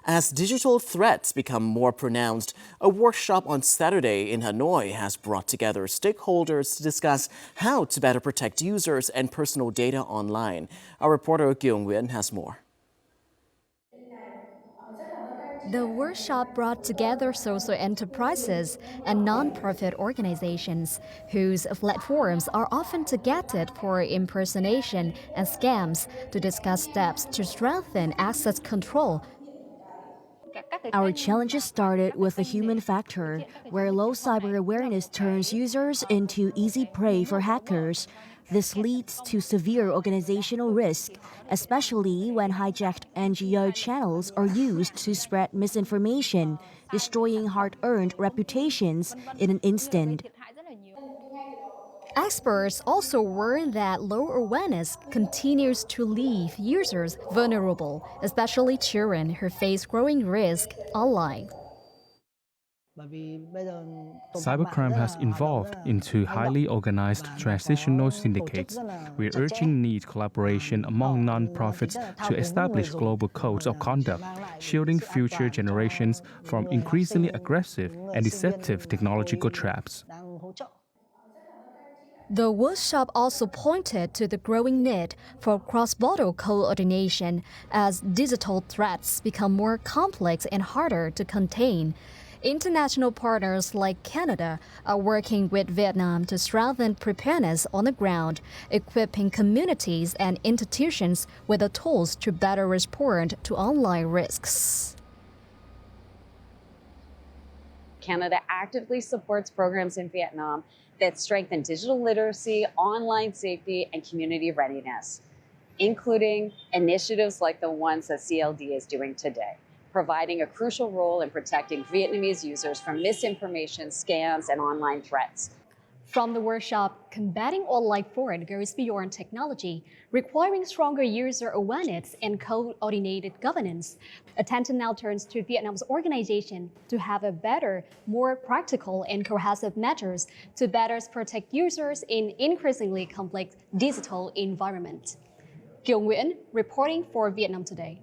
As digital threats become more pronounced, a workshop on Saturday in Hanoi has brought together stakeholders to discuss how to better protect users and personal data online. Our reporter Kyung-Win has more. The workshop brought together social enterprises and non-profit organizations whose platforms are often targeted for impersonation and scams to discuss steps to strengthen access control. Our challenges started with the human factor, where low cyber awareness turns users into easy prey for hackers. This leads to severe organizational risk, especially when hijacked NGO channels are used to spread misinformation, destroying hard-earned reputations in an instant. Experts also warn that low awareness continues to leave users vulnerable, especially children who face growing risk online. Cybercrime has evolved into highly organized transitional syndicates. We're urging need collaboration among non-profits to establish global codes of conduct, shielding future generations from increasingly aggressive and deceptive technological traps. The workshop also pointed to the growing need for cross-border coordination as digital threats become more complex and harder to contain. International partners like Canada are working with Vietnam to strengthen preparedness on the ground, equipping communities and institutions with the tools to better respond to online risks. Canada actively supports programs in Vietnam that strengthen digital literacy, online safety, and community readiness, including initiatives like the ones that CLD is doing today, providing a crucial role in protecting Vietnamese users from misinformation, scams, and online threats. From the workshop, combating online fraud goes beyond technology, requiring stronger user awareness and coordinated governance. Attention now turns to Vietnam's organization to have a better, more practical and cohesive measures to better protect users in increasingly complex digital environment. Kyung-Win reporting for Vietnam Today.